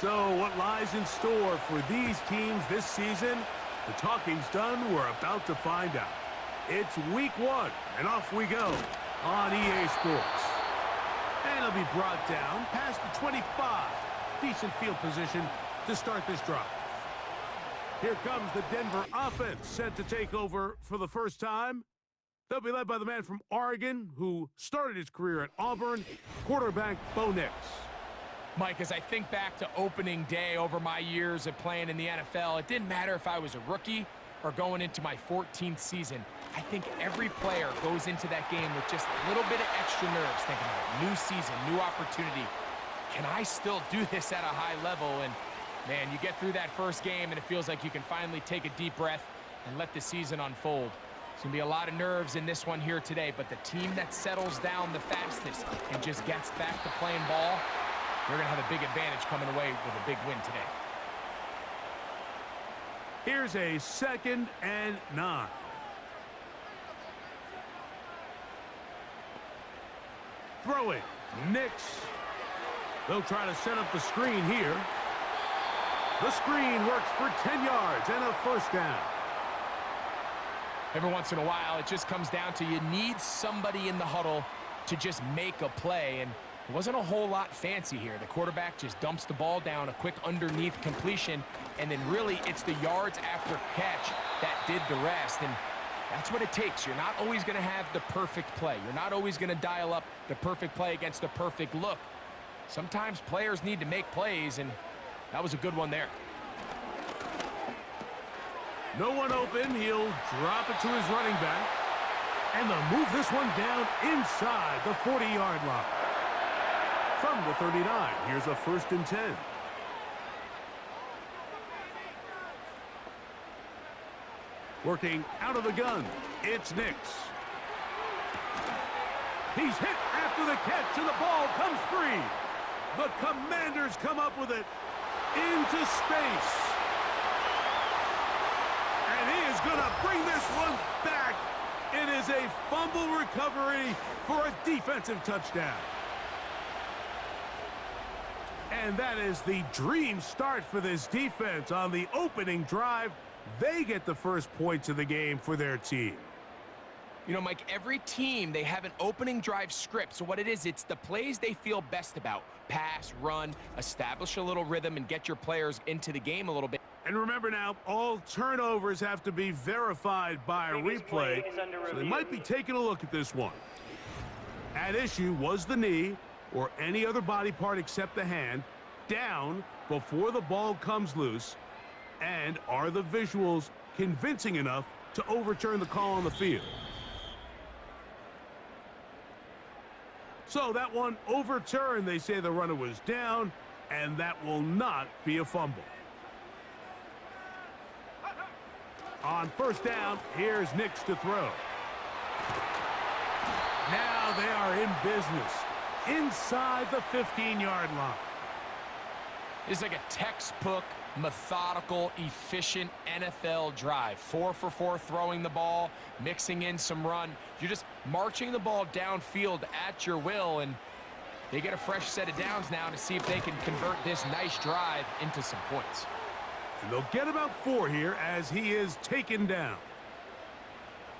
So what lies in store for these teams this season? The talking's done. We're about to find out. It's week 1, and off we go on EA Sports. And it'll be brought down past the 25. Decent field position to start this drive. Here comes the Denver offense set to take over for the first time. They'll be led by the man from Oregon who started his career at Auburn, quarterback Bo Nix. Mike, as I think back to opening day over my years of playing in the NFL, it didn't matter if I was a rookie or going into my 14th season. I think every player goes into that game with just a little bit of extra nerves, thinking, all right, new season, new opportunity. Can I still do this at a high level? And, man, you get through that first game, and it feels like you can finally take a deep breath and let the season unfold. There's going to be a lot of nerves in this one here today, but the team that settles down the fastest and just gets back to playing ball, they're going to have a big advantage coming away with a big win today. Here's a 2nd and 9. Throwing, Nix. They'll try to set up the screen here. The screen works for 10 yards and a first down. Every once in a while, it just comes down to you need somebody in the huddle to just make a play, and it wasn't a whole lot fancy here. The quarterback just dumps the ball down, a quick underneath completion, and then really it's the yards after catch that did the rest, and that's what it takes. You're not always going to have the perfect play. You're not always going to dial up the perfect play against the perfect look. Sometimes players need to make plays, and that was a good one there. No one open. He'll drop it to his running back, and they'll move this one down inside the 40-yard line. From the 39, here's a 1st and 10. Working out of the gun, it's Nix. He's hit after the catch, and the ball comes free. The Commanders come up with it into space. And he is going to bring this one back. It is a fumble recovery for a defensive touchdown. And that is the dream start for this defense on the opening drive. They get the first points of the game for their team. You know, Mike, every team, they have an opening drive script. So what it is, it's the plays they feel best about. Pass, run, establish a little rhythm, and get your players into the game a little bit. And remember now, all turnovers have to be verified by a replay, so they might be taking a look at this one. At issue was the knee, or any other body part except the hand, down before the ball comes loose, and are the visuals convincing enough to overturn the call on the field? So that one overturned. They say the runner was down, and that will not be a fumble. On first down, here's Nix to throw. Now they are in business inside the 15-yard line. It's like a textbook, methodical, efficient NFL drive. 4 for 4 throwing the ball, mixing in some run. You're just marching the ball downfield at your will, and they get a fresh set of downs now to see if they can convert this nice drive into some points. And they'll get about 4 here as he is taken down.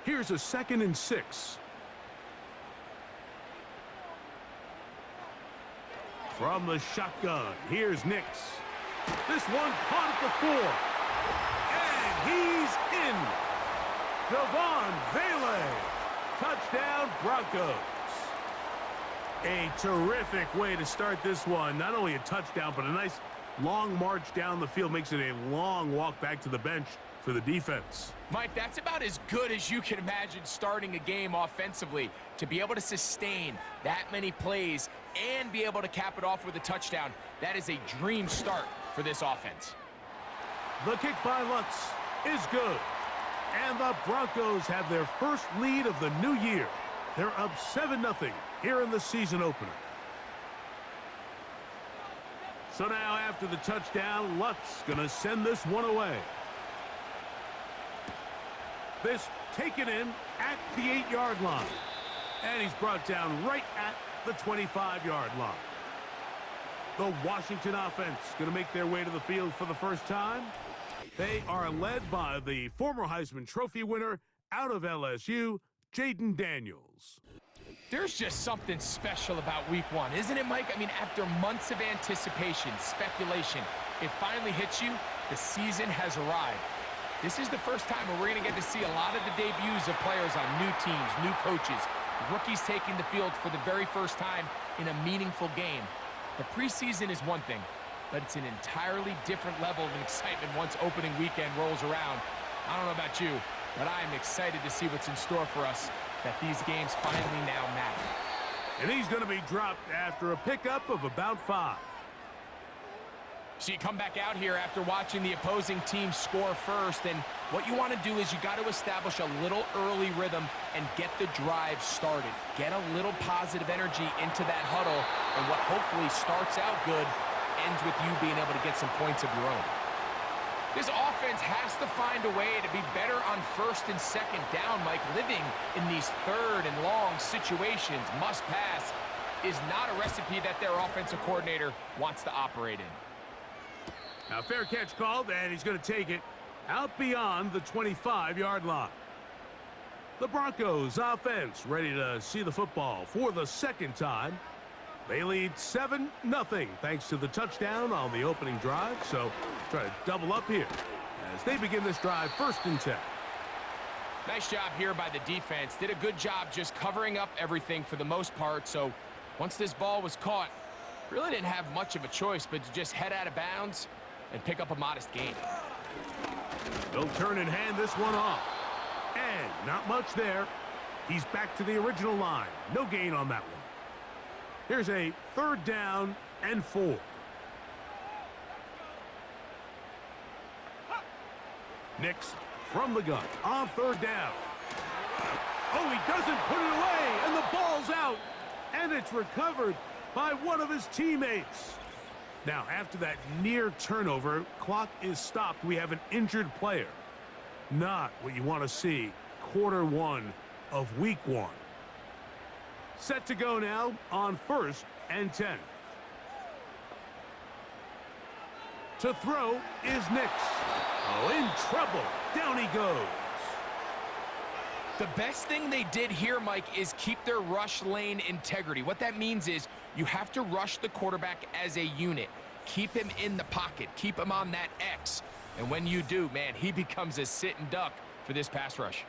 Here's a 2nd and 6. From the shotgun, here's Nix. This one caught at the 4. And he's in. Devon Vele. Touchdown, Broncos. A terrific way to start this one. Not only a touchdown, but a nice long march down the field. Makes it a long walk back to the bench for the defense. Mike, that's about as good as you can imagine starting a game offensively. To be able to sustain that many plays and be able to cap it off with a touchdown, that is a dream start for this offense. The kick by Lutz is good. And the Broncos have their first lead of the new year. They're up 7-0 here in the season opener. So now after the touchdown, Lutz going to send this one away. This taken in at the 8-yard line. And he's brought down right at the 25-yard line. The Washington offense going to make their way to the field for the first time. They are led by the former Heisman Trophy winner out of LSU, Jaden Daniels. There's just something special about week one, isn't it, Mike? I mean, after months of anticipation, speculation, it finally hits you. The season has arrived. This is the first time where we're going to get to see a lot of the debuts of players on new teams, new coaches, rookies taking the field for the very first time in a meaningful game. The preseason is one thing, but it's an entirely different level of excitement once opening weekend rolls around. I don't know about you, but I am excited to see what's in store for us, that these games finally now matter. And he's going to be dropped after a pickup of about 5. So you come back out here after watching the opposing team score first, and what you want to do is you got to establish a little early rhythm and get the drive started. Get a little positive energy into that huddle, and what hopefully starts out good ends with you being able to get some points of your own. This offense has to find a way to be better on first and second down, Mike. Living in these third and long situations, must pass, is not a recipe that their offensive coordinator wants to operate in. Now, fair catch called, and he's going to take it out beyond the 25-yard line. The Broncos offense ready to see the football for the second time. They lead 7-0 thanks to the touchdown on the opening drive, so try to double up here as they begin this drive 1st and 10. Nice job here by the defense. Did a good job just covering up everything for the most part, so once this ball was caught, really didn't have much of a choice but to just head out of bounds and pick up a modest gain. They'll turn and hand this one off. And not much there. He's back to the original line. No gain on that one. Here's a 3rd down and 4. Nix from the gun on 3rd down. Oh, he doesn't put it away, and the ball's out. And it's recovered by one of his teammates. Now, after that near turnover, clock is stopped. We have an injured player. Not what you want to see. Quarter 1 of week 1. Set to go now on 1st and 10. To throw is Nix. Oh, in trouble. Down he goes. The best thing they did here, Mike, is keep their rush lane integrity. What that means is you have to rush the quarterback as a unit. Keep him in the pocket. Keep him on that X. And when you do, man, he becomes a sitting duck for this pass rush.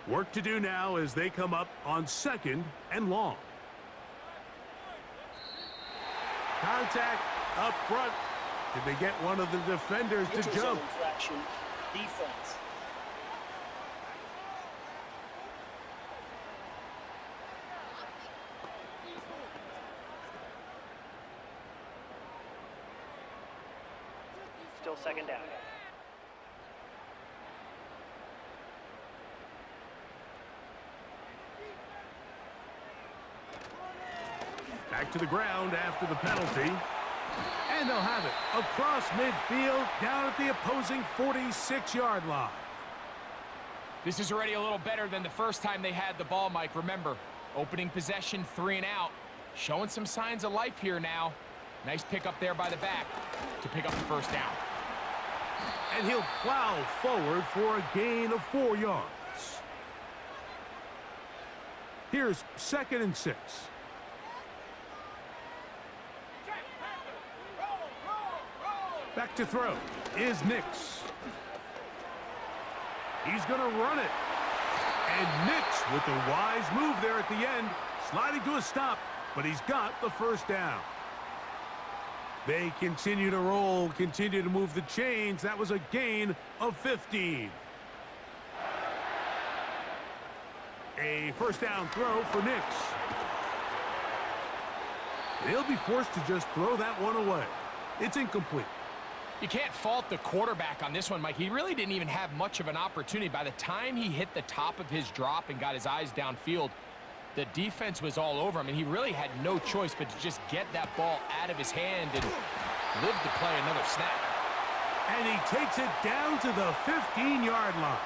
Work to do now as they come up on 2nd and long. Contact up front. Did they get one of the defenders to jump? Infraction, defense. Still 2nd down. Back to the ground after the penalty. And they'll have it across midfield down at the opposing 46-yard line. This is already a little better than the first time they had the ball, Mike. Remember, opening possession, 3 and out. Showing some signs of life here now. Nice pick up there by the back to pick up the 1st down. And he'll plow forward for a gain of 4 yards. Here's 2nd and 6. Back to throw is Nix. He's going to run it. And Nix with a wise move there at the end, sliding to a stop, but he's got the 1st down. They continue to roll, continue to move the chains. That was a gain of 15. A 1st down throw for Nix. He'll be forced to just throw that one away. It's incomplete. You can't fault the quarterback on this one, Mike. He really didn't even have much of an opportunity. By the time he hit the top of his drop and got his eyes downfield, the defense was all over him, and he really had no choice but to just get that ball out of his hand and live to play another snap. And he takes it down to the 15-yard line.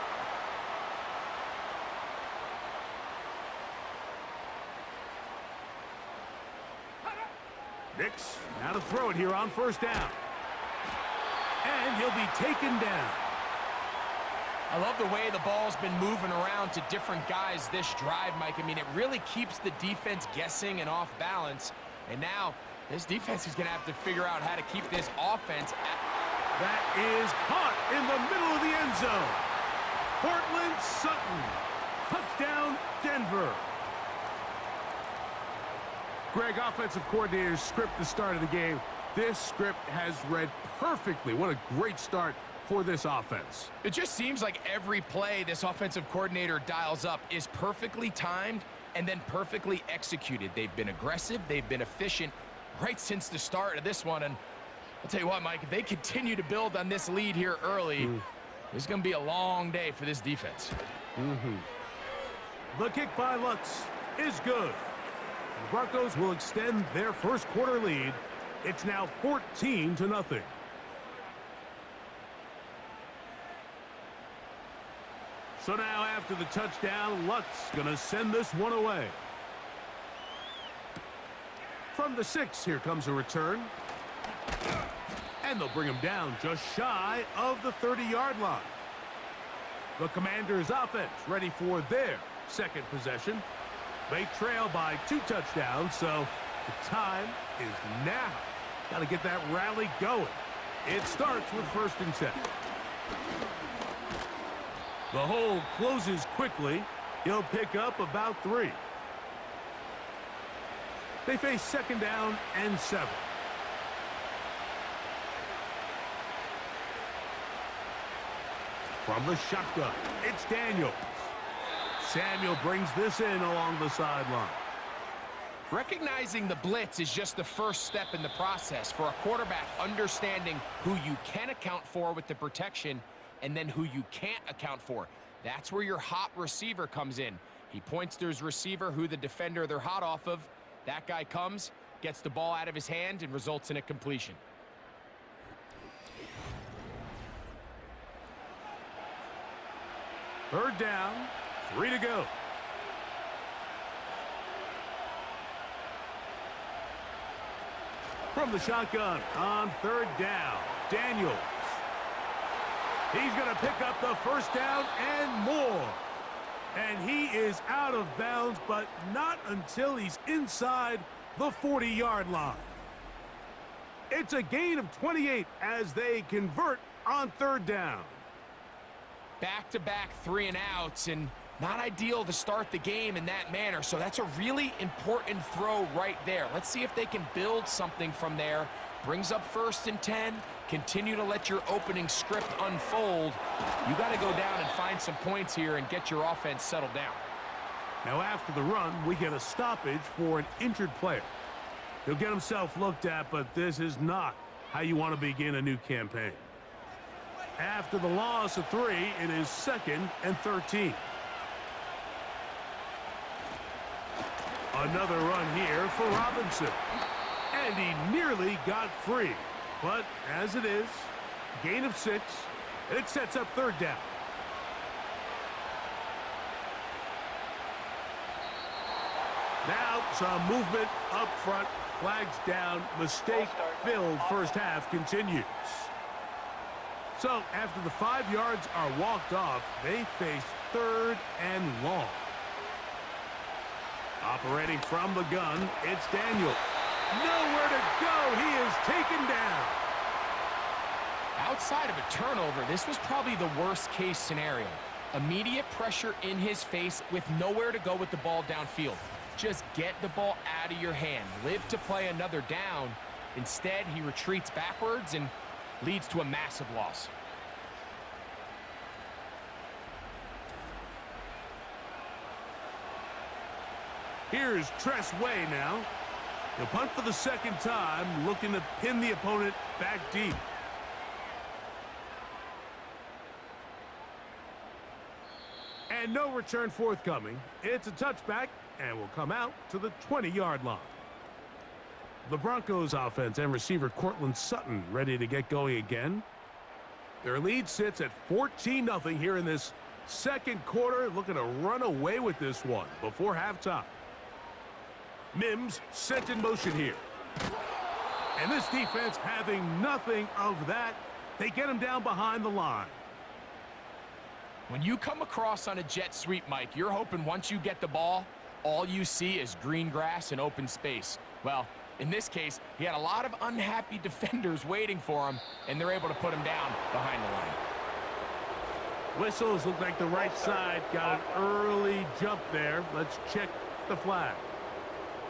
Nix, now to throw it here on first down. And he'll be taken down. I love the way the ball's been moving around to different guys this drive, Mike. I mean, it really keeps the defense guessing and off balance. And now this defense is going to have to figure out how to keep this offense. That is caught in the middle of the end zone. Cortland Sutton. Touchdown, Denver. Greg, offensive coordinator's script the start of the game. This script has read perfectly. What a great start for this offense. It just seems like every play this offensive coordinator dials up is perfectly timed and then perfectly executed. They've been aggressive, they've been efficient right since the start of this one. And I'll tell you what, Mike, if they continue to build on this lead here early, this is going to be a long day for this defense. The kick by Lutz is good. The Broncos will extend their first quarter lead. It's now 14-0. So now after the touchdown, Lutz going to send this one away. From the 6, here comes a return. And they'll bring him down just shy of the 30-yard line. The Commanders' offense ready for their second possession. They trail by 2 touchdowns, so the time is now. Got to get that rally going. It starts with 1st and 10. The hole closes quickly. He'll pick up about 3. They face 2nd down and 7. From the shotgun, it's Daniels. Samuel brings this in along the sideline. Recognizing the blitz is just the first step in the process for a quarterback, understanding who you can account for with the protection and then who you can't account for. That's where your hot receiver comes in. He points to his receiver, who the defender they're hot off of. That guy comes, gets the ball out of his hand, and results in a completion. Third down, 3 to go. From the shotgun on 3rd down, Daniels. He's going to pick up the 1st down and more. And he is out of bounds, but not until he's inside the 40-yard line. It's a gain of 28 as they convert on 3rd down. Back-to-back 3-and-outs, and not ideal to start the game in that manner. So that's a really important throw right there. Let's see if they can build something from there. Brings up 1st and 10. Continue to let your opening script unfold. You got to go down and find some points here and get your offense settled down. Now after the run, we get a stoppage for an injured player. He'll get himself looked at, but this is not how you want to begin a new campaign. After the loss of 3, it is 2nd and 13. Another run here for Robinson. And he nearly got free. But as it is, gain of 6, and it sets up 3rd down. Now some movement up front, flags down, mistake-filled first half continues. So after the 5 yards are walked off, they face 3rd and long. Operating from the gun, it's Daniel. Nowhere to go. He is taken down. Outside of a turnover, this was probably the worst-case scenario. Immediate pressure in his face with nowhere to go with the ball downfield. Just get the ball out of your hand. Live to play another down. Instead, he retreats backwards and leads to a massive loss. Here's Tress Way now. He'll punt for the 2nd time, looking to pin the opponent back deep. And no return forthcoming. It's a touchback and will come out to the 20-yard line. The Broncos offense and receiver Cortland Sutton ready to get going again. Their lead sits at 14-0 here in this second quarter, looking to run away with this one before halftime. Mims sent in motion here. And this defense having nothing of that, they get him down behind the line. When you come across on a jet sweep, Mike, you're hoping once you get the ball, all you see is green grass and open space. Well, in this case, he had a lot of unhappy defenders waiting for him, and they're able to put him down behind the line. Whistles look like the right side got an early jump there. Let's check the flag.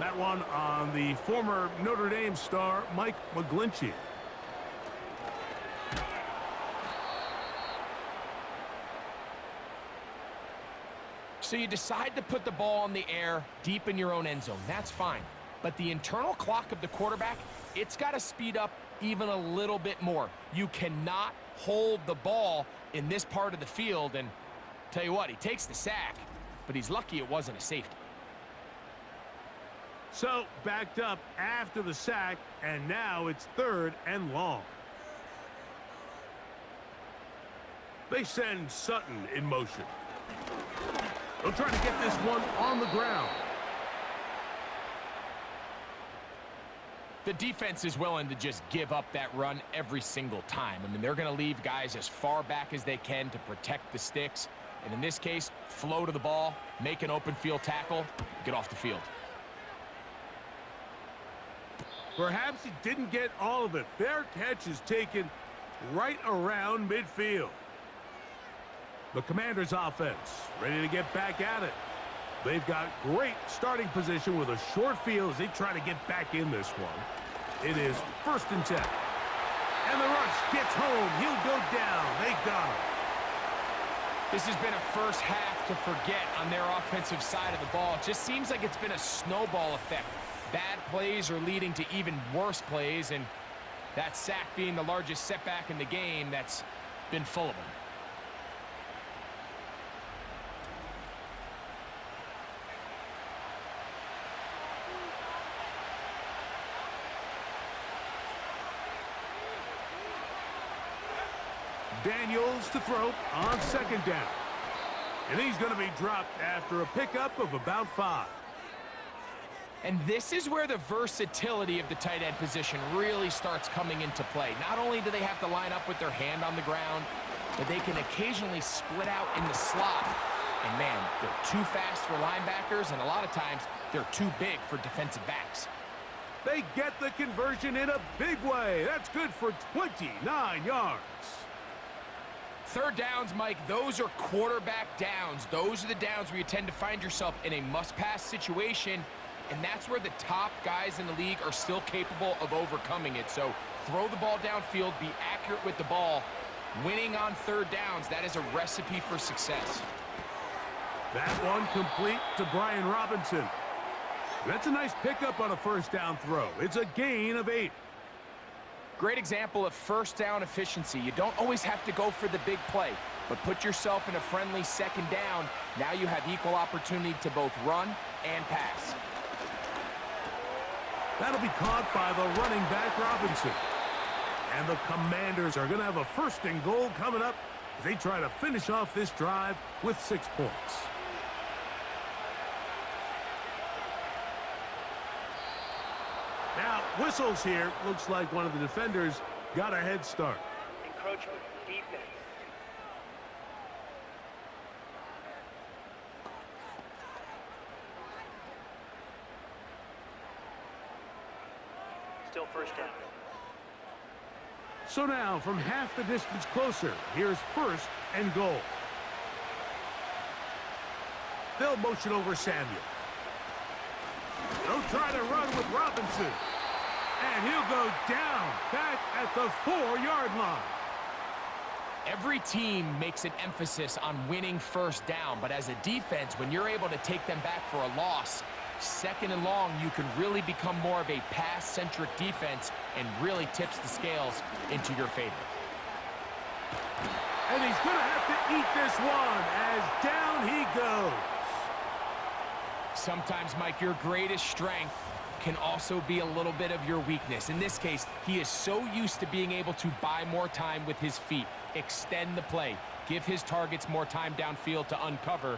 That one on the former Notre Dame star, Mike McGlinchey. So you decide to put the ball in the air deep in your own end zone. That's fine. But the internal clock of the quarterback, it's got to speed up even a little bit more. You cannot hold the ball in this part of the field. And tell you what, he takes the sack, but he's lucky it wasn't a safety. So backed up after the sack, and now it's 3rd and long. They send Sutton in motion. They'll try to get this one on the ground. The defense is willing to just give up that run every single time. I mean, they're going to leave guys as far back as they can to protect the sticks. And in this case, flow to the ball, make an open field tackle, get off the field. Perhaps he didn't get all of it. Their catch is taken right around midfield. The Commanders' offense ready to get back at it. They've got great starting position with a short field as they try to get back in this one. It is 1st and 10. And the rush gets home. He'll go down. They got him. This has been a first half to forget on their offensive side of the ball. It just seems like it's been a snowball effect. Bad plays are leading to even worse plays, and that sack being the largest setback in the game, that's been full of them. Daniels to throw on 2nd down. And he's going to be dropped after a pickup of about 5. And this is where the versatility of the tight end position really starts coming into play. Not only do they have to line up with their hand on the ground, but they can occasionally split out in the slot. And man, they're too fast for linebackers, and a lot of times they're too big for defensive backs. They get the conversion in a big way. That's good for 29 yards. 3rd downs, Mike, those are quarterback downs. Those are the downs where you tend to find yourself in a must-pass situation, and that's where the top guys in the league are still capable of overcoming it. So throw the ball downfield, be accurate with the ball. Winning on 3rd downs, that is a recipe for success. That one complete to Brian Robinson. That's a nice pickup on a 1st down throw. It's a gain of 8. Great example of 1st down efficiency. You don't always have to go for the big play, but put yourself in a friendly 2nd down. Now you have equal opportunity to both run and pass. That'll be caught by the running back, Robinson. And the Commanders are going to have a 1st and goal coming up as they try to finish off this drive with 6 points. Now, whistles here. Looks like one of the defenders got a head start. Encroachment defense. Still 1st down. So now, from half the distance closer, here's 1st and goal. They'll motion over Samuel. They'll try to run with Robinson. And he'll go down back at the 4-yard line. Every team makes an emphasis on winning 1st down, but as a defense, when you're able to take them back for a loss, 2nd and long, you can really become more of a pass-centric defense and really tips the scales into your favor. And he's going to have to eat this one as down he goes. Sometimes, Mike, your greatest strength can also be a little bit of your weakness. In this case, he is so used to being able to buy more time with his feet, extend the play, give his targets more time downfield to uncover.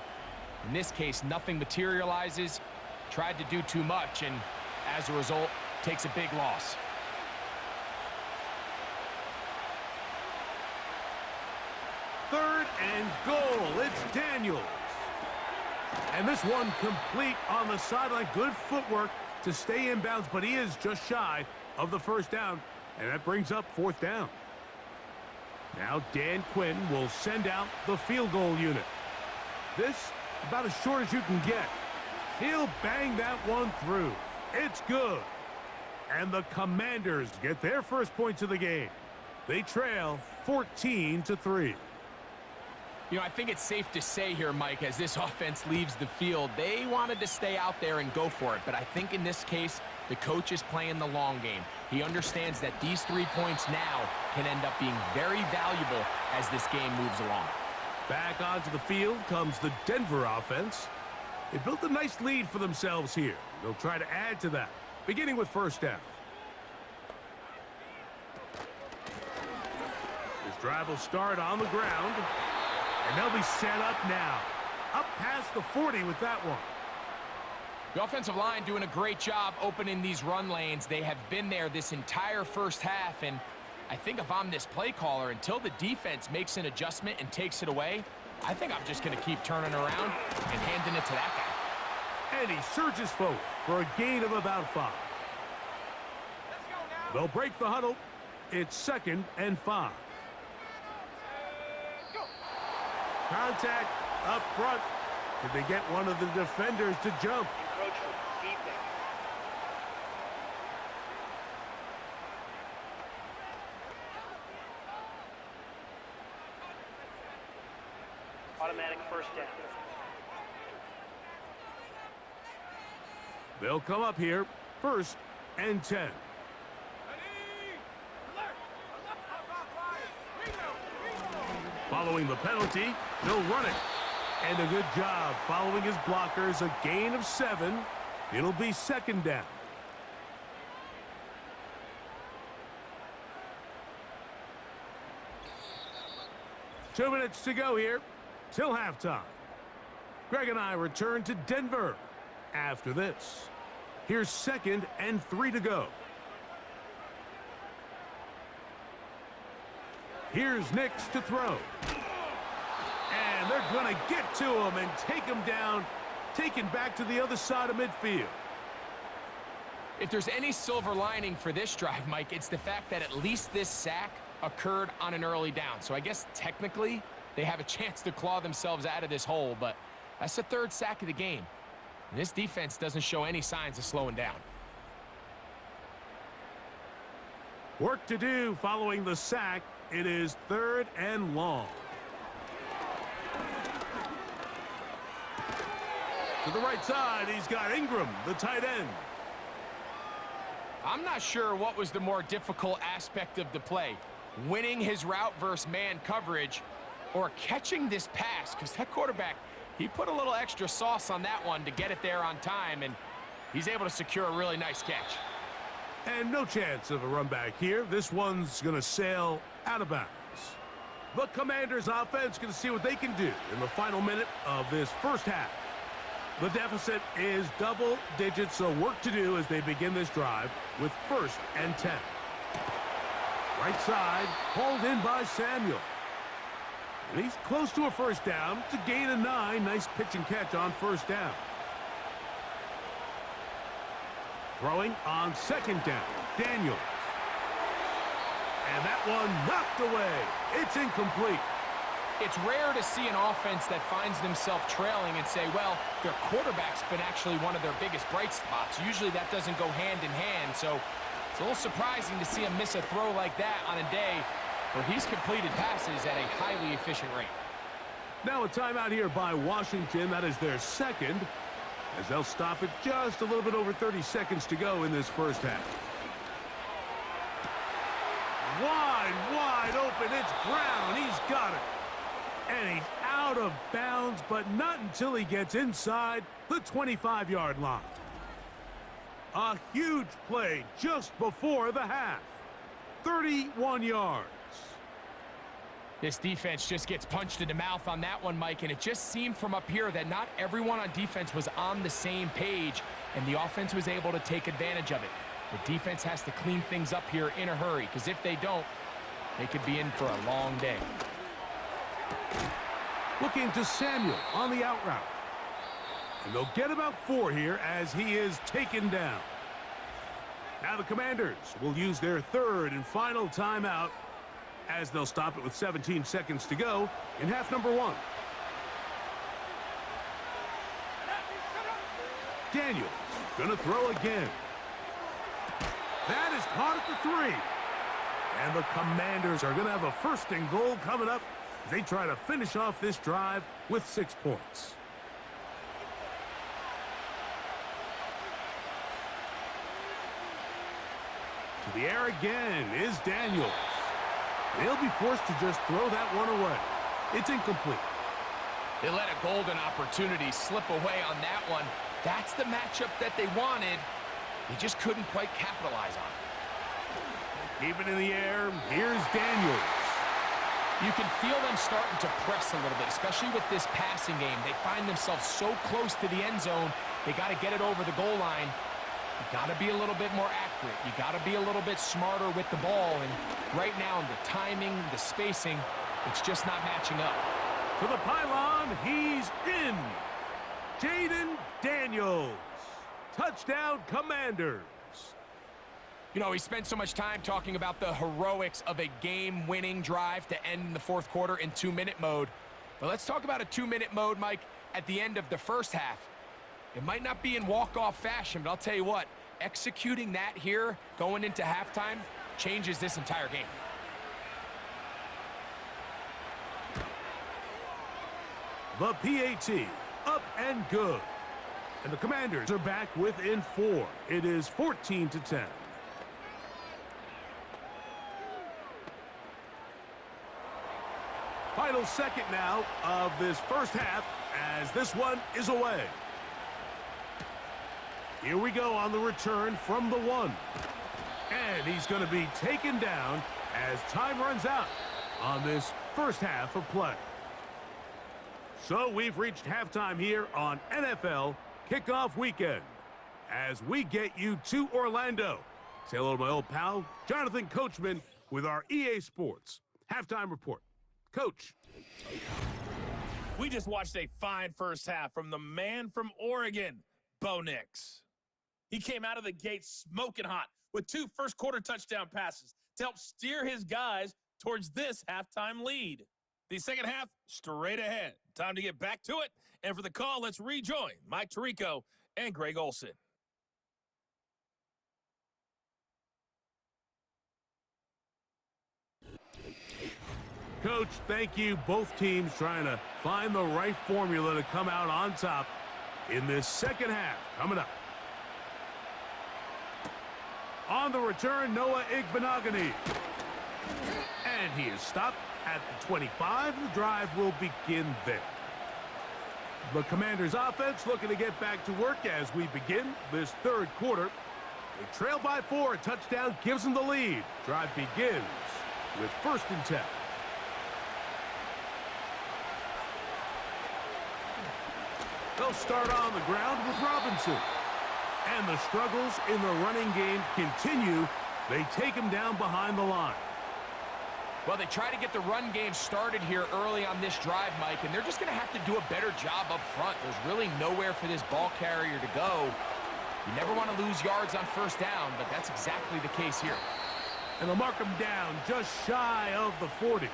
In this case, nothing materializes, tried to do too much, and as a result, takes a big loss. Third and goal. It's Daniels. And this one complete on the sideline. Good footwork to stay inbounds, but he is just shy of the first down, and that brings up fourth down. Now Dan Quinn will send out the field goal unit. This about as short as you can get. He'll bang that one through. It's good. And the Commanders get their first points of the game. They trail 14-3. You know, I think it's safe to say here, Mike, as this offense leaves the field, they wanted to stay out there and go for it. But I think in this case, the coach is playing the long game. He understands that these 3 points now can end up being very valuable as this game moves along. Back onto the field comes the Denver offense. They built a nice lead for themselves here. They'll try to add to that, beginning with first down. This drive will start on the ground. And they'll be set up now. Up past the 40 with that one. The offensive line doing a great job opening these run lanes. They have been there this entire first half, and I think if I'm this play caller, until the defense makes an adjustment and takes it away, I think I'm just going to keep turning around and handing it to that guy. And he surges forward for a gain of about 5. They'll break the huddle. It's 2nd and 5. Contact up front. Did they get one of the defenders to jump? Encroachment, defense. Automatic first down. They'll come up here, 1st and 10. Following the penalty, they'll run it. And a good job following his blockers. A gain of 7. It'll be 2nd down. Two minutes to go here till halftime. Greg and I return to Denver after this. Here's 2nd and 3 to go. Here's Nix to throw. And they're going to get to him and take him down, taken back to the other side of midfield. If there's any silver lining for this drive, Mike, it's the fact that at least this sack occurred on an early down. So I guess technically they have a chance to claw themselves out of this hole, but that's the 3rd sack of the game. And this defense doesn't show any signs of slowing down. Work to do following the sack. It is 3rd and long. To the right side, he's got Ingram, the tight end. I'm not sure what was the more difficult aspect of the play, winning his route versus man coverage or catching this pass, because that quarterback, he put a little extra sauce on that one to get it there on time, and he's able to secure a really nice catch. And no chance of a run back here. This one's going to sail out of bounds. The Commanders offense going to see what they can do in the final minute of this first half. The deficit is double digits, so work to do as they begin this drive with 1st and 10. Right side, hauled in by Samuel. And he's close to a first down to gain a 9. Nice pitch and catch on first down. Throwing on 2nd down, Daniels. And that one knocked away. It's incomplete. It's rare to see an offense that finds themselves trailing and say, well, their quarterback's been actually one of their biggest bright spots. Usually that doesn't go hand in hand, so it's a little surprising to see him miss a throw like that on a day where he's completed passes at a highly efficient rate. Now a timeout here by Washington. That is their 2nd, as they'll stop it just a little bit over 30 seconds to go in this first half. Wide open. It's Brown. He's got it. And he's out of bounds, but not until he gets inside the 25-yard line. A huge play just before the half. 31 yards. This defense just gets punched in the mouth on that one, Mike, and it just seemed from up here that not everyone on defense was on the same page, and the offense was able to take advantage of it. The defense has to clean things up here in a hurry, because if they don't, they could be in for a long day. Looking to Samuel on the out route. And they'll get about 4 here as he is taken down. Now the Commanders will use their third and final timeout as they'll stop it with 17 seconds to go in half number 1. Daniels gonna throw again. That is caught at the 3. And the Commanders are gonna have a 1st and goal coming up as they try to finish off this drive with 6 points. To the air again is Daniels. They'll be forced to just throw that one away. It's incomplete. They let a golden opportunity slip away on that one. That's the matchup that they wanted. They just couldn't quite capitalize on it. Keep it in the air. Here's Daniels. You can feel them starting to press a little bit, especially with this passing game. They find themselves so close to the end zone, they got to get it over the goal line. You got to be a little bit more accurate. You got to be a little bit smarter with the ball. And right now, the timing, the spacing, it's just not matching up. To the pylon, he's in. Jaden Daniels. Touchdown, Commanders. You know, we spent so much time talking about the heroics of a game-winning drive to end in the 4th quarter in 2-minute mode. But let's talk about a 2-minute mode, Mike, at the end of the first half. It might not be in walk-off fashion, but I'll tell you what, executing that here going into halftime changes this entire game. The PAT, up and good. And the Commanders are back within 4. It is 14-10. Final second now of this first half as this one is away. Here we go on the return from the 1. And he's going to be taken down as time runs out on this first half of play. So we've reached halftime here on NFL Kickoff Weekend as we get you to Orlando. Say hello to my old pal, Jonathan Coachman, with our EA Sports Halftime Report. Coach. We just watched a fine first half from the man from Oregon, Bo Nix. He came out of the gate smoking hot with 2 first-quarter touchdown passes to help steer his guys towards this halftime lead. The second half, straight ahead. Time to get back to it. And for the call, let's rejoin Mike Tirico and Greg Olson. Coach, thank you. Both teams trying to find the right formula to come out on top in this second half. Coming up. On the return, Noah Igbenogany. And he is stopped at the 25. The drive will begin there. The Commanders' offense looking to get back to work as we begin this 3rd quarter. They trail by 4. A touchdown gives them the lead. Drive begins with 1st and 10. They'll start on the ground with Robinson. And the struggles in the running game continue. They take him down behind the line. Well, they try to get the run game started here early on this drive, Mike, and they're just going to have to do a better job up front. There's really nowhere for this ball carrier to go. You never want to lose yards on 1st down, but that's exactly the case here. And they'll mark him down just shy of the 40.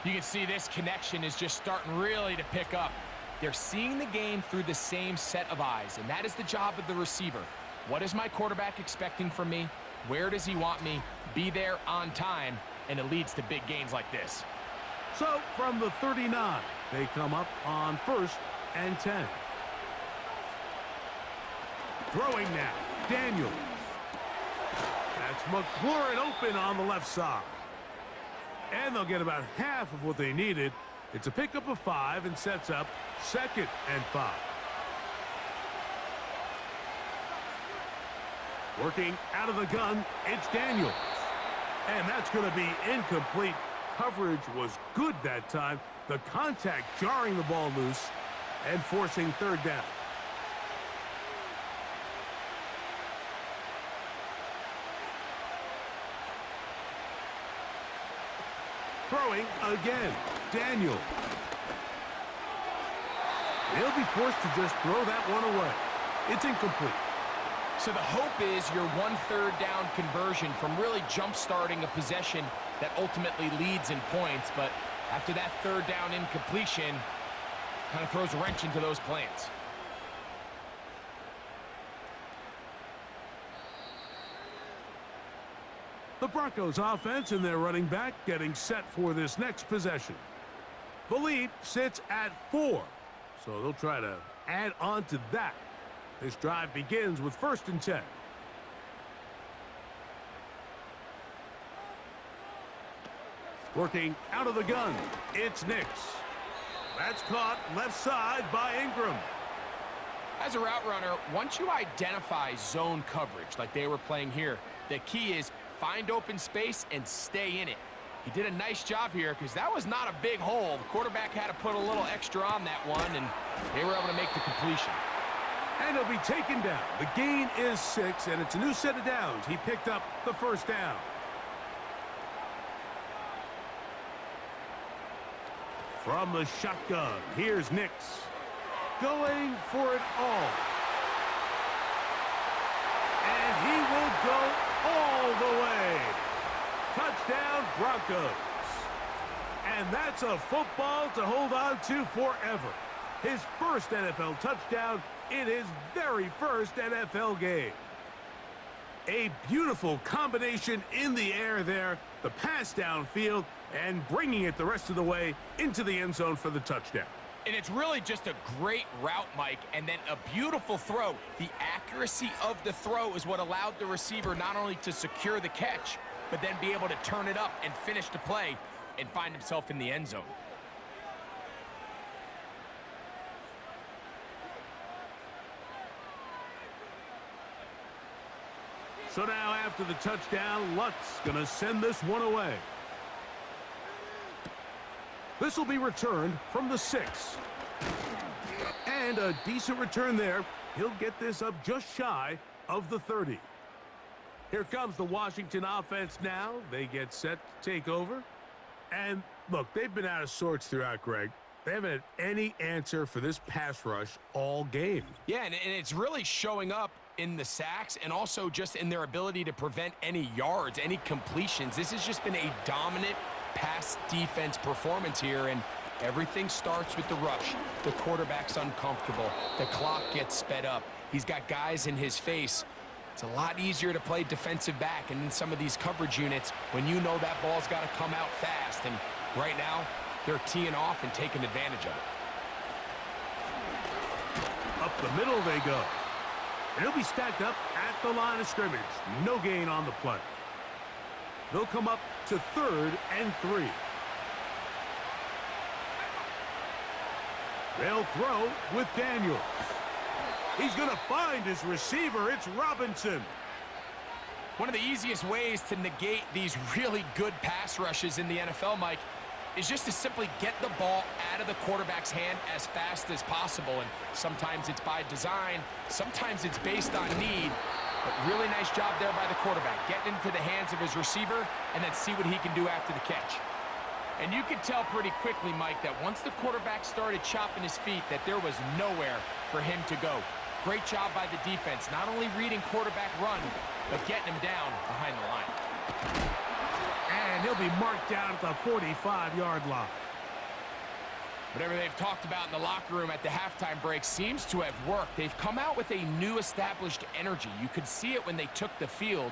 You can see this connection is just starting really to pick up. They're seeing the game through the same set of eyes, and that is the job of the receiver. What is my quarterback expecting from me? Where does he want me? Be there on time, and it leads to big gains like this. So from the 39, they come up on 1st and 10. Throwing now, Daniels. That's McLaurin open on the left side. And they'll get about half of what they needed. It's a pickup of 5 and sets up 2nd and 5. Working out of the gun, it's Daniels. And that's going to be incomplete. Coverage was good that time. The contact jarring the ball loose and forcing third down. Throwing again, Daniel. He'll be forced to just throw that one away. It's incomplete. So the hope is your 1/3 down conversion from really jump-starting a possession that ultimately leads in points. But after that third down incompletion, kind of throws a wrench into those plans. The Broncos offense and their running back getting set for this next possession. The lead sits at 4, so they'll try to add on to that. This drive begins with 1st and 10. Working out of the gun, it's Nix. That's caught left side by Ingram. As a route runner, once you identify zone coverage like they were playing here, the key is find open space and stay in it. He did a nice job here because that was not a big hole. The quarterback had to put a little extra on that one, and they were able to make the completion. And he'll be taken down. The gain is 6, and it's a new set of downs. He picked up the 1st down. From the shotgun, here's Nix. Going for it all. And he will go all the way. Touchdown, Broncos. And that's a football to hold on to forever. His first NFL touchdown in his very first NFL game. A beautiful combination in the air there. The pass downfield and bringing it the rest of the way into the end zone for the touchdown. And it's really just a great route, Mike, and then a beautiful throw. The accuracy of the throw is what allowed the receiver not only to secure the catch, but then be able to turn it up and finish the play and find himself in the end zone. So now after the touchdown, Lutz going to send this one away. This will be returned from the 6. And a decent return there. He'll get this up just shy of the 30. Here comes the Washington offense now. They get set to take over. And look, they've been out of sorts throughout, Greg. They haven't had any answer for this pass rush all game. Yeah, and it's really showing up in the sacks and also just in their ability to prevent any yards, any completions. This has just been a dominant pass defense performance here, and everything starts with the rush. The quarterback's uncomfortable. The clock gets sped up. He's got guys in his face. It's a lot easier to play defensive back and in some of these coverage units when you know that ball's got to come out fast. And right now, they're teeing off and taking advantage of it. Up the middle they go. And he'll be stacked up at the line of scrimmage. No gain on the play. They'll come up to 3rd and 3. They'll throw with Daniels. He's going to find his receiver. It's Robinson. One of the easiest ways to negate these really good pass rushes in the NFL, Mike, is just to simply get the ball out of the quarterback's hand as fast as possible. And sometimes it's by design, sometimes it's based on need. But really nice job there by the quarterback, getting into the hands of his receiver and then see what he can do after the catch. And you could tell pretty quickly, Mike, that once the quarterback started chopping his feet, that there was nowhere for him to go. Great job by the defense, not only reading quarterback run, but getting him down behind the line. And he'll be marked down at the 45-yard line. Whatever they've talked about in the locker room at the halftime break seems to have worked. They've come out with a new established energy. You could see it when they took the field.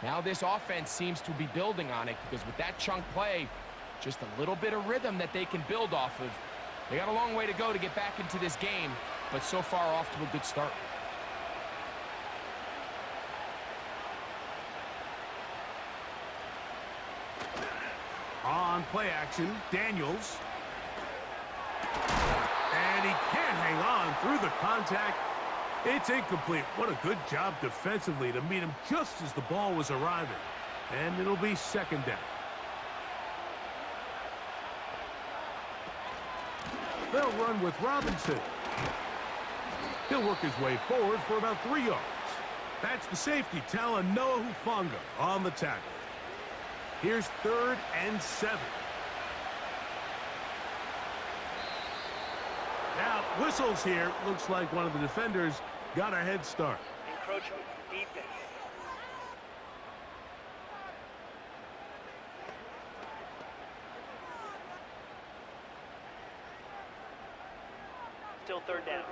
Now this offense seems to be building on it because with that chunk play, just a little bit of rhythm that they can build off of. They got a long way to go to get back into this game, but so far off to a good start. On play action, Daniels. And he can't hang on through the contact. It's incomplete. What a good job defensively to meet him just as the ball was arriving. And it'll be second down. They'll run with Robinson. He'll work his way forward for about 3 yards. That's the safety, Talanoa Hufanga on the tackle. Here's 3rd and 7. Now, whistles here. Looks like one of the defenders got a head start. Encroachment, defense. Still 3rd down.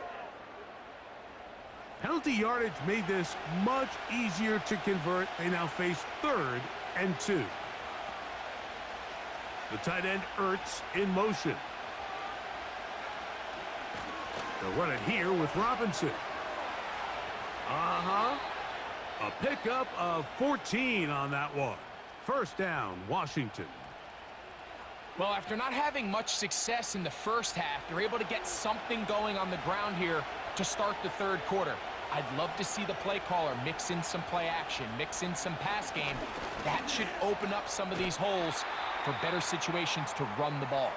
Penalty yardage made this much easier to convert. They now face 3rd and 2. The tight end Ertz in motion. They'll run it here with Robinson. A pickup of 14 on that one. First down, Washington. Well, after not having much success in the first half, they're able to get something going on the ground here to start the 3rd quarter. I'd love to see the play caller mix in some play action, mix in some pass game. That should open up some of these holes for better situations to run the ball.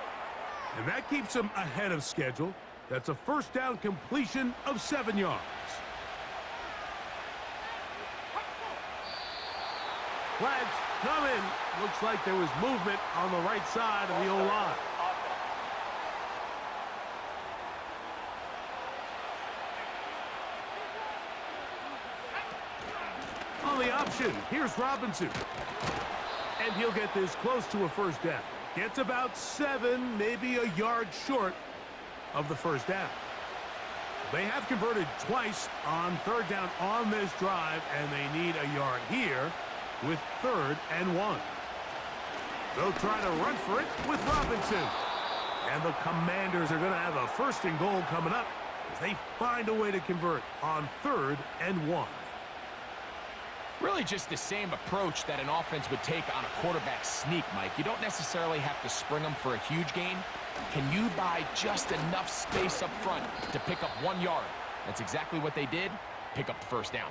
And that keeps them ahead of schedule. That's a first down completion of 7 yards. Flags coming. Looks like there was movement on the right side of the O-line. On the option, here's Robinson. And he'll get this close to a first down. Gets about 7, maybe a yard short of the first down. They have converted twice on 3rd down on this drive, and they need a yard here with 3rd and 1. They'll try to run for it with Robinson. And the Commanders are going to have a 1st and goal coming up as they find a way to convert on 3rd and 1. Really just the same approach that an offense would take on a quarterback sneak, Mike. You don't necessarily have to spring them for a huge gain. Can you buy just enough space up front to pick up 1 yard? That's exactly what they did. Pick up the first down.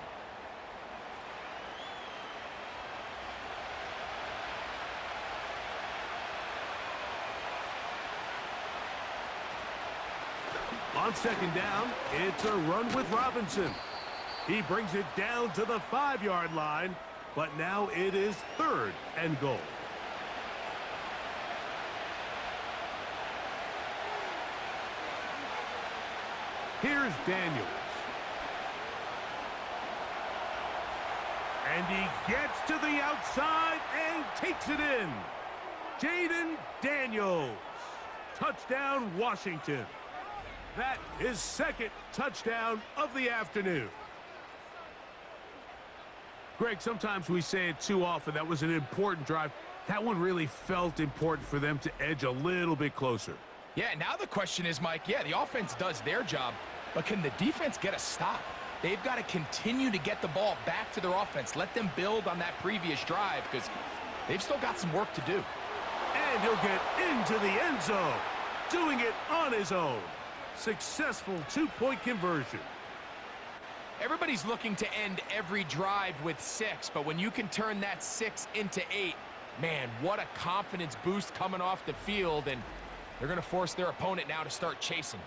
On 2nd down, it's a run with Robinson. He brings it down to the 5-yard line, but now it is 3rd and goal. Here's Daniels. And he gets to the outside and takes it in. Jaden Daniels. Touchdown, Washington. That is 2nd touchdown of the afternoon. Greg, sometimes we say it too often. That was an important drive. That one really felt important for them to edge a little bit closer. Yeah, now the question is, Mike, yeah, the offense does their job, but can the defense get a stop? They've got to continue to get the ball back to their offense. Let them build on that previous drive because they've still got some work to do. And he'll get into the end zone, doing it on his own. Successful 2-point conversion. Everybody's looking to end every drive with 6, but when you can turn that 6 into 8, man, what a confidence boost coming off the field, and they're going to force their opponent now to start chasing.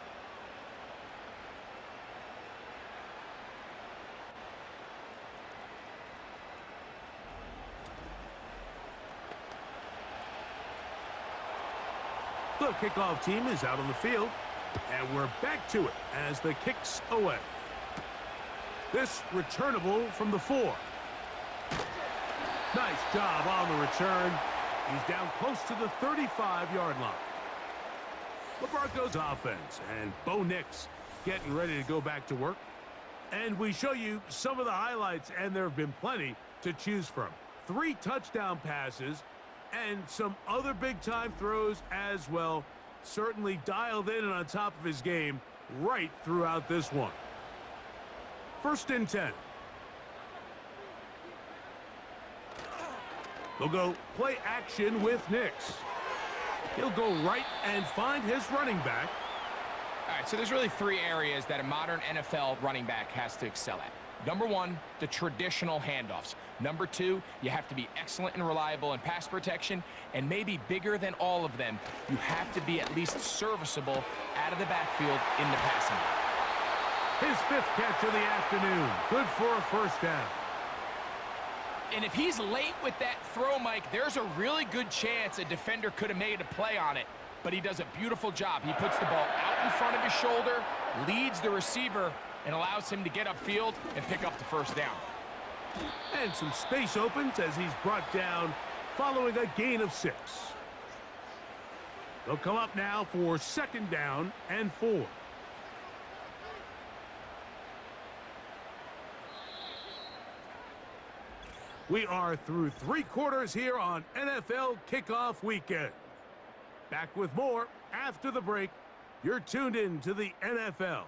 The kickoff team is out on the field, and we're back to it as the kick's away. This returnable from the 4. Nice job on the return. He's down close to the 35-yard line. The Broncos offense and Bo Nix getting ready to go back to work. And we show you some of the highlights, and there have been plenty to choose from. 3 touchdown passes and some other big-time throws as well. Certainly dialed in and on top of his game right throughout this one. 1st and 10. They'll go play action with Nix. He'll go right and find his running back. All right, so there's really three areas that a modern NFL running back has to excel at. Number one, the traditional handoffs. Number two, you have to be excellent and reliable in pass protection. And maybe bigger than all of them, you have to be at least serviceable out of the backfield in the passing game. His fifth catch of the afternoon. Good for a first down. And if he's late with that throw, Mike, there's a really good chance a defender could have made a play on it. But he does a beautiful job. He puts the ball out in front of his shoulder, leads the receiver, and allows him to get upfield and pick up the first down. And some space opens as he's brought down following a gain of 6. They'll come up now for second down and 4. We are through 3 quarters here on NFL Kickoff Weekend. Back with more after the break. You're tuned in to the NFL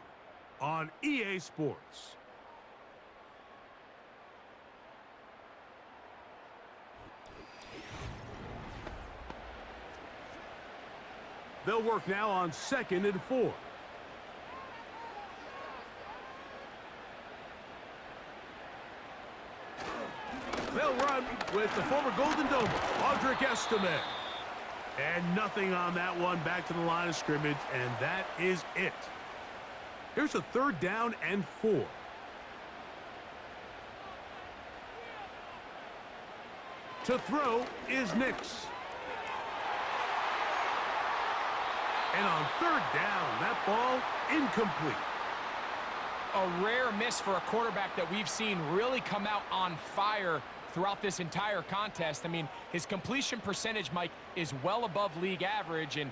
on EA Sports. They'll work now on second and 4. They'll run with the former Golden Dome, Audric Estime. And nothing on that one, back to the line of scrimmage, and that is it. Here's a third down and 4. To throw is Nix. And on third down, that ball incomplete. A rare miss for a quarterback that we've seen really come out on fire throughout this entire contest. I mean, his completion percentage, Mike, is well above league average, and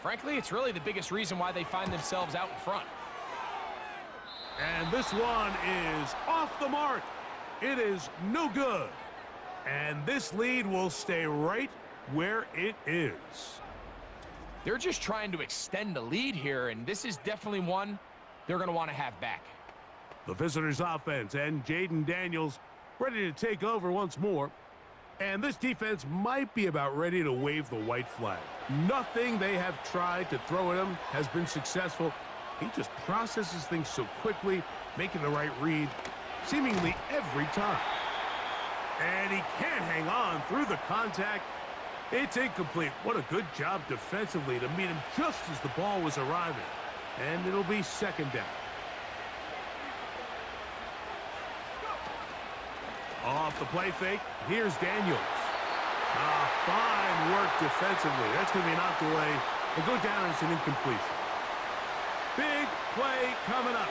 frankly, it's really the biggest reason why they find themselves out in front. And this one is off the mark. It is no good. And this lead will stay right where it is. They're just trying to extend the lead here, and this is definitely one they're going to want to have back. The visitors' offense and Jaden Daniels ready to take over once more. And this defense might be about ready to wave the white flag. Nothing they have tried to throw at him has been successful. He just processes things so quickly, making the right read seemingly every time. And he can't hang on through the contact. It's incomplete. What a good job defensively to meet him just as the ball was arriving. And it'll be second down. Off the play fake, here's Daniels. Fine work defensively. That's going to be knocked away and go down as an incompletion. Big play coming up.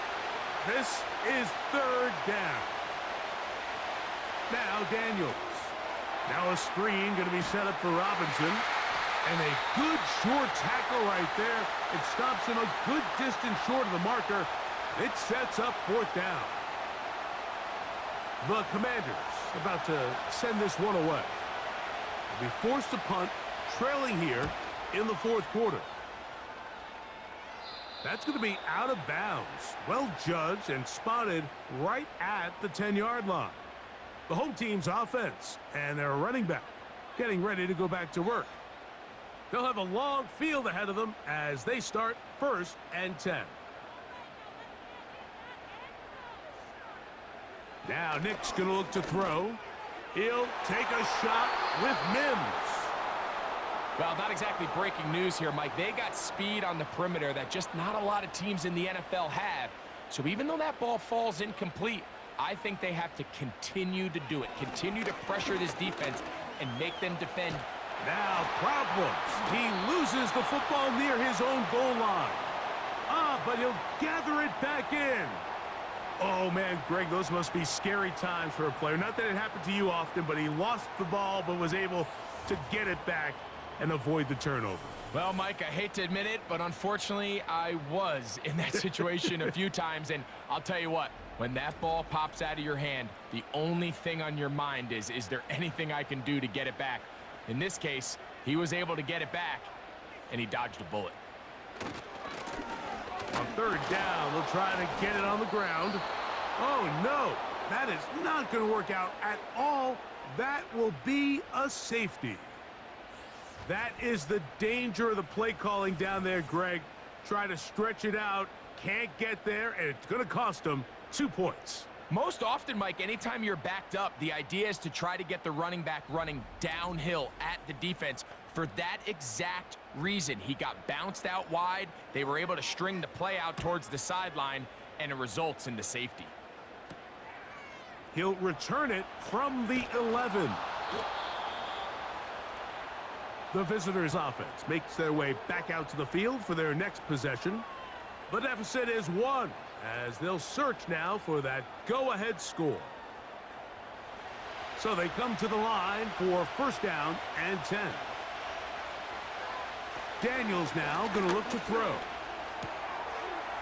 This is third down. Now Daniels. Now a screen going to be set up for Robinson. And a good short tackle right there. It stops him a good distance short of the marker. It sets up fourth down. The Commanders about to send this one away. They'll be forced to punt, trailing here in the fourth quarter. That's going to be out of bounds. Well judged and spotted right at the 10-yard line. The home team's offense and their running back getting ready to go back to work. They'll have a long field ahead of them as they start first and 10. Now Nick's going to look to throw. He'll take a shot with Mims. Well, not exactly breaking news here, Mike. They got speed on the perimeter that just not a lot of teams in the NFL have. So even though that ball falls incomplete, I think they have to continue to do it. Continue to pressure this defense and make them defend. Now problems. He loses the football near his own goal line. But he'll gather it back in. Oh, man, Greg, those must be scary times for a player. Not that it happened to you often, but he lost the ball but was able to get it back and avoid the turnover. Well, Mike, I hate to admit it, but unfortunately, I was in that situation a few times. And I'll tell you what, when that ball pops out of your hand, the only thing on your mind is there anything I can do to get it back? In this case, he was able to get it back, and he dodged a bullet. On third down, they'll try to get it on the ground. Oh, no. That is not going to work out at all. That will be a safety. That is the danger of the play calling down there, Greg. Try to stretch it out. Can't get there, and it's going to cost them 2 points. Most often, Mike, anytime you're backed up, the idea is to try to get the running back running downhill at the defense. For that exact reason, he got bounced out wide. They were able to string the play out towards the sideline, and it results in the safety. He'll return it from the 11. The visitors' offense makes their way back out to the field for their next possession. The deficit is 1, as they'll search now for that go-ahead score. So they come to the line for first down and 10. Daniels now going to look to throw.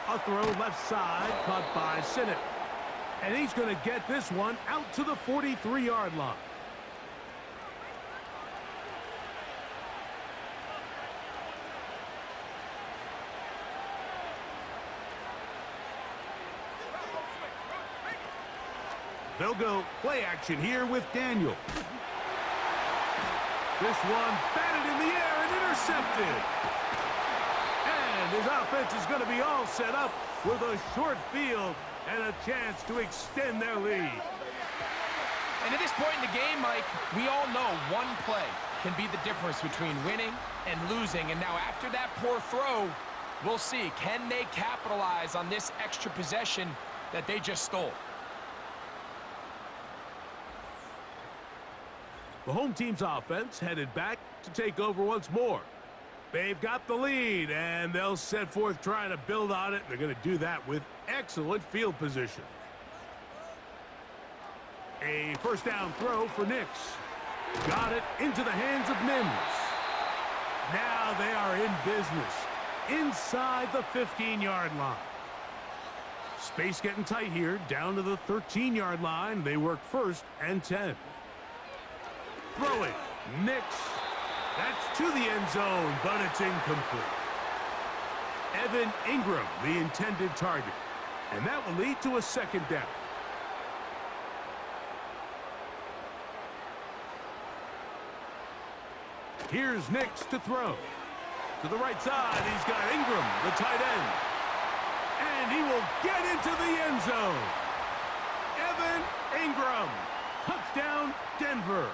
A throw left side, caught by Sinnott. And he's going to get this one out to the 43-yard line. They'll go play action here with Daniel. This one batted in the air and intercepted. And his offense is going to be all set up with a short field and a chance to extend their lead. And at this point in the game, Mike, we all know one play can be the difference between winning and losing. And now after that poor throw, we'll see, can they capitalize on this extra possession that they just stole? The home team's offense headed back to take over once more. They've got the lead, and they'll set forth trying to build on it. They're going to do that with excellent field position. A first down throw for Nix. Got it into the hands of Mims. Now they are in business inside the 15-yard line. Space getting tight here, down to the 13-yard line. They work first and 10. Throwing, Nix. That's to the end zone, but it's incomplete. Evan Ingram, the intended target. And that will lead to a second down. Here's Nix to throw. To the right side, he's got Ingram, the tight end. And he will get into the end zone. Evan Ingram. Touchdown, Denver.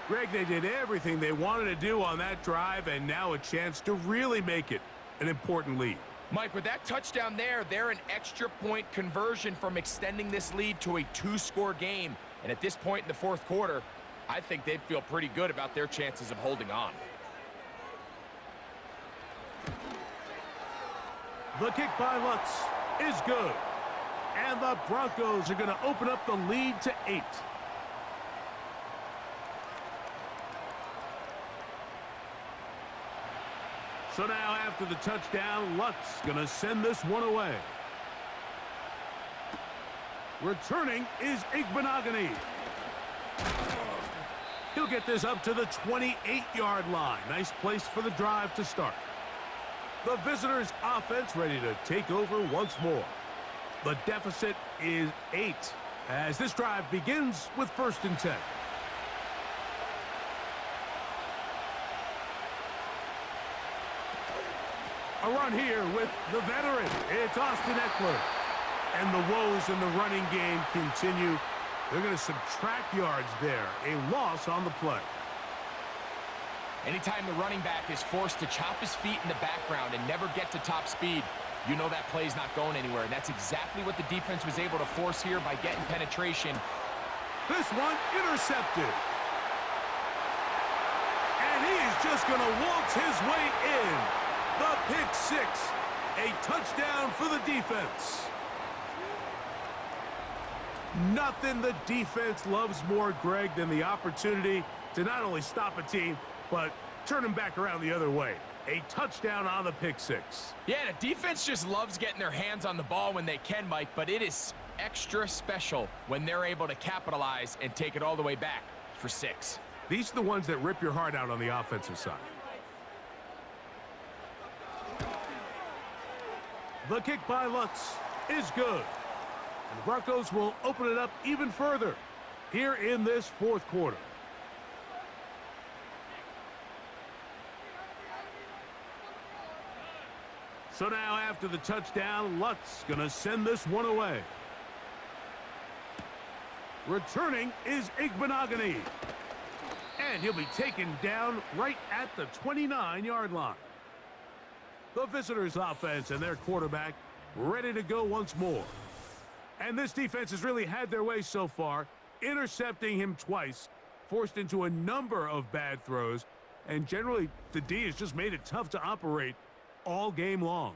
Greg, they did everything they wanted to do on that drive, and now a chance to really make it an important lead. Mike, with that touchdown there, they're an extra point conversion from extending this lead to a 2-score game. And at this point in the fourth quarter, I think they'd feel pretty good about their chances of holding on. The kick by Lutz is good. And the Broncos are going to open up the lead to 8. So now after the touchdown, Lutz going to send this one away. Returning is Igbenogany. He'll get this up to the 28-yard line. Nice place for the drive to start. The visitors' offense ready to take over once more. The deficit is 8 as this drive begins with first and 10. A run here with the veteran. It's Austin Eckler. And the woes in the running game continue. They're going to subtract yards there. A loss on the play. Anytime the running back is forced to chop his feet in the background and never get to top speed, you know that play's not going anywhere. And that's exactly what the defense was able to force here by getting penetration. This one intercepted. And he is just going to waltz his way in. The pick six. A touchdown for the defense. Nothing the defense loves more, Greg, than the opportunity to not only stop a team, but turn them back around the other way. A touchdown on the pick six. Yeah, the defense just loves getting their hands on the ball when they can, Mike, but it is extra special when they're able to capitalize and take it all the way back for 6. These are the ones that rip your heart out on the offensive side. The kick by Lutz is good. And the Broncos will open it up even further here in this fourth quarter. So now after the touchdown, Lutt's going to send this one away. Returning is Igbenogany. And he'll be taken down right at the 29-yard line. The visitors' offense and their quarterback ready to go once more. And this defense has really had their way so far, intercepting him twice, forced into a number of bad throws, and generally the D has just made it tough to operate all game long.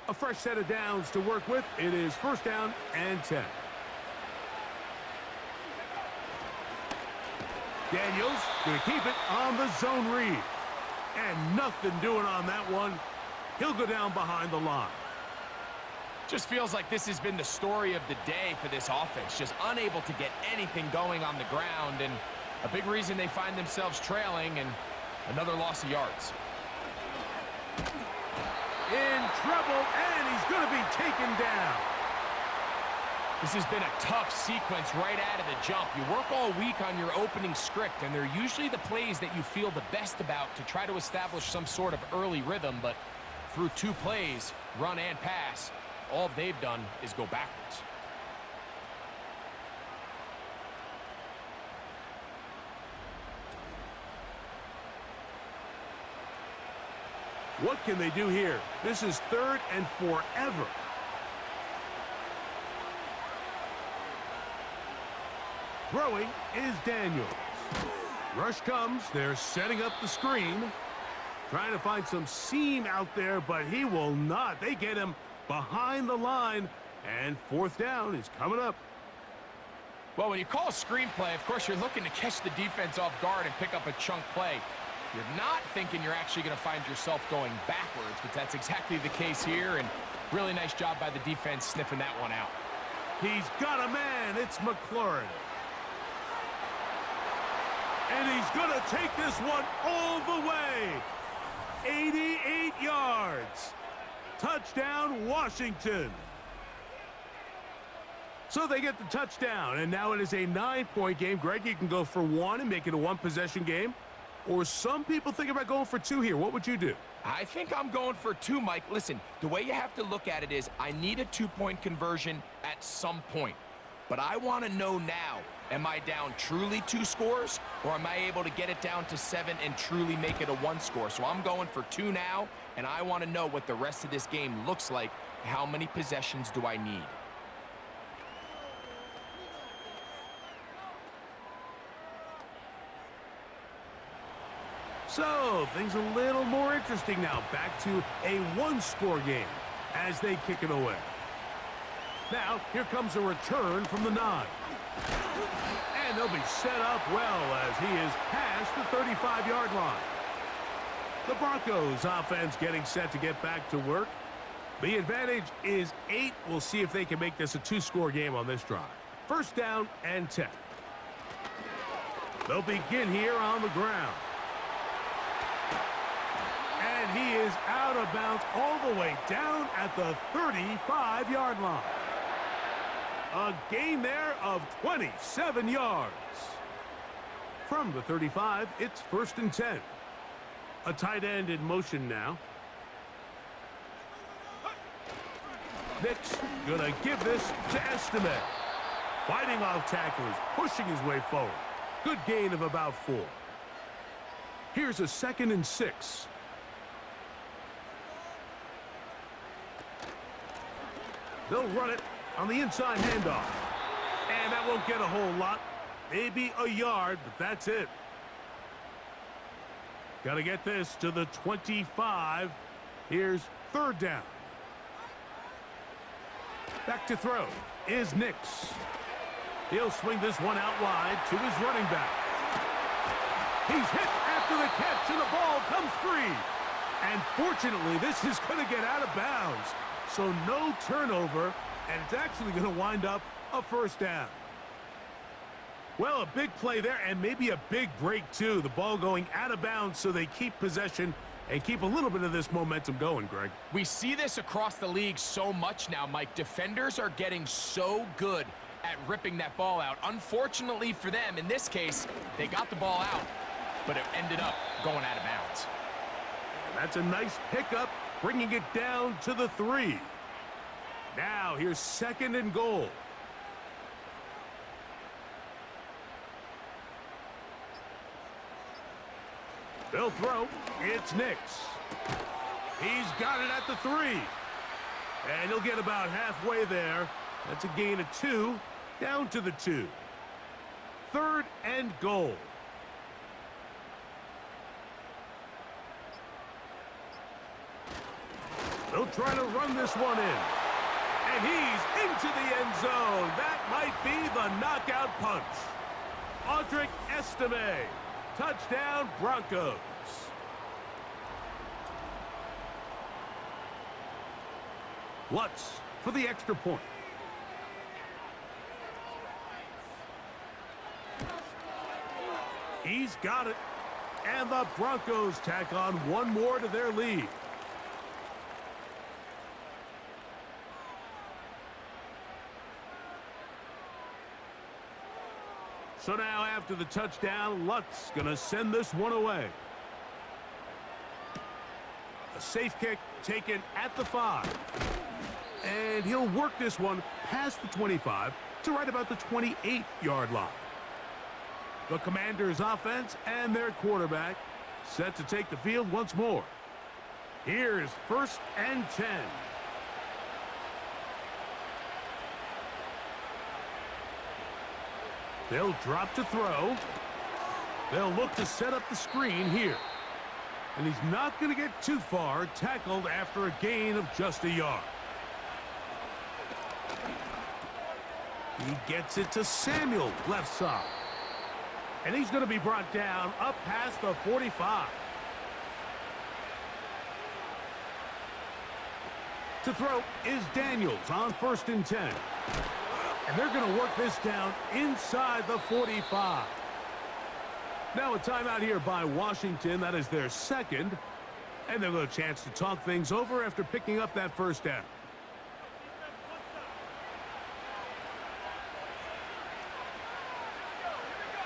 A fresh set of downs to work with. It is first down and 10. Daniels going to keep it on the zone read. And nothing doing on that one. He'll go down behind the line. Just feels like this has been the story of the day for this offense. Just unable to get anything going on the ground. And a big reason they find themselves trailing and another loss of yards. In trouble, and he's going to be taken down. This has been a tough sequence right out of the jump. You work all week on your opening script, and they're usually the plays that you feel the best about to try to establish some sort of early rhythm, but through 2 plays, run and pass, all they've done is go backwards. What can they do here? This is 3rd and forever. Throwing is Daniels. Rush comes. They're setting up the screen. Trying to find some seam out there, but he will not. They get him behind the line, and 4th down is coming up. Well, when you call a screenplay, of course, you're looking to catch the defense off guard and pick up a chunk play. You're not thinking you're actually going to find yourself going backwards, but that's exactly the case here, and really nice job by the defense sniffing that one out. He's got a man. It's McLaurin. And he's going to take this one all the way. 88 yards. Touchdown, Washington. So they get the touchdown, and now it is a 9-point game. Greg, you can go for 1 and make it a 1-possession game. Or some people think about going for 2 here. What would you do? I think I'm going for 2, Mike. Listen, the way you have to look at it is I need a 2-point conversion at some point. But I want to know now, am I down truly 2 scores, or am I able to get it down to 7 and truly make it a 1 score? So I'm going for 2 now, and I want to know what the rest of this game looks like. How many possessions do I need? So, things a little more interesting now. Back to a 1-score game as they kick it away. Now, here comes a return from the 9. And they'll be set up well as he is past the 35-yard line. The Broncos offense getting set to get back to work. The advantage is 8. We'll see if they can make this a 2-score game on this drive. First down and 10. They'll begin here on the ground. And he is out of bounds all the way down at the 35-yard line. A gain there of 27 yards. From the 35, it's 1st and 10. A tight end in motion now. Nick's going to give this to Estime. Fighting off tacklers, pushing his way forward. Good gain of about 4. Here's a 2nd and 6. They'll run it on the inside handoff. And that won't get a whole lot. Maybe a yard, but that's it. Got to get this to the 25. Here's 3rd down. Back to throw is Nix. He'll swing this one out wide to his running back. He's hit after the catch, and the ball comes free. And fortunately, this is going to get out of bounds. So no turnover, and it's actually going to wind up a 1st down. Well, a big play there, and maybe a big break, too. The ball going out of bounds, so they keep possession and keep a little bit of this momentum going, Greg. We see this across the league so much now, Mike. Defenders are getting so good at ripping that ball out. Unfortunately for them, in this case, they got the ball out, but it ended up going out of bounds. That's a nice pickup, bringing it down to the 3. Now here's 2nd and goal. They'll throw. It's Nix. He's got it at the 3. And he'll get about halfway there. That's a gain of 2, down to the 2. 3rd and goal. They'll try to run this one in. And he's into the end zone. That might be the knockout punch. Audric Estime. Touchdown, Broncos. Lutz for the extra point. He's got it. And the Broncos tack on one more to their lead. So now after the touchdown, Lutz gonna send this one away. A safe kick taken at the 5. And he'll work this one past the 25 to right about the 28-yard line. The Commanders' offense and their quarterback set to take the field once more. Here's 1st and 10. They'll drop to throw. They'll look to set up the screen here. And he's not going to get too far, tackled after a gain of just a yard. He gets it to Samuel, left side. And he's going to be brought down up past the 45. To throw is Daniels on 1st and 10. And they're going to work this down inside the 45. Now a timeout here by Washington. That is their 2nd. And they'll have a chance to talk things over after picking up that 1st down.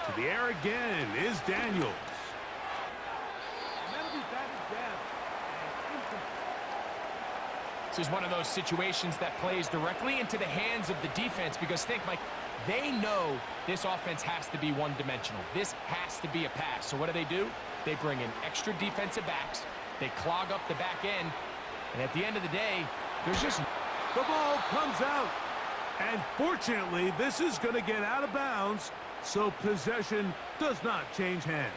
To the air again is Daniels. And that'll be batted down. This is one of those situations that plays directly into the hands of the defense because think, Mike, they know this offense has to be one-dimensional. This has to be a pass. So what do? They bring in extra defensive backs. They clog up the back end. And at the end of the day, there's just... The ball comes out. And fortunately, this is going to get out of bounds, so possession does not change hands.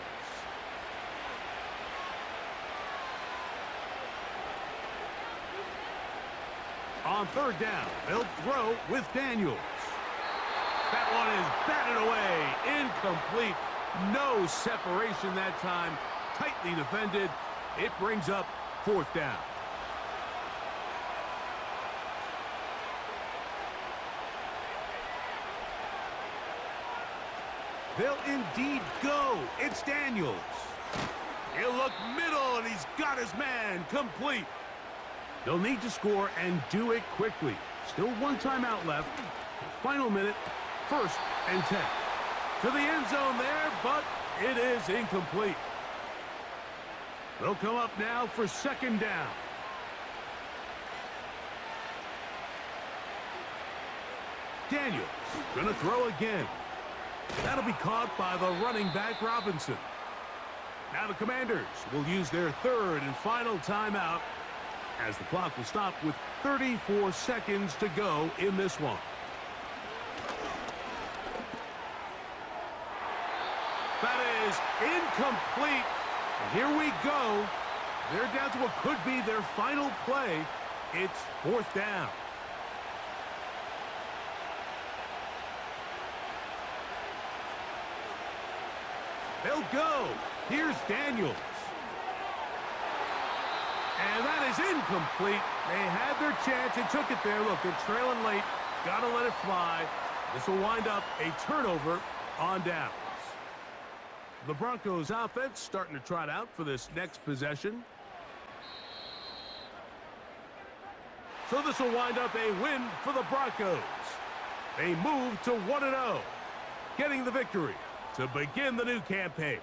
On 3rd down, they'll throw with Daniels. That one is batted away. Incomplete. No separation that time. Tightly defended. It brings up 4th down. They'll indeed go. It's Daniels. He'll look middle, and he's got his man complete. They'll need to score and do it quickly. Still one timeout left. Final minute, 1st and 10. To the end zone there, but it is incomplete. They'll come up now for 2nd down. Daniels gonna throw again. That'll be caught by the running back Robinson. Now the Commanders will use their 3rd and final timeout as the clock will stop with 34 seconds to go in this one. That is incomplete. And here we go. They're down to what could be their final play. It's 4th down. They'll go. Here's Daniels. And that is incomplete. They had their chance and took it there. Look, they're trailing late. Got to let it fly. This will wind up a turnover on downs. The Broncos offense starting to trot out for this next possession. So this will wind up a win for the Broncos. They move to 1-0, getting the victory to begin the new campaign.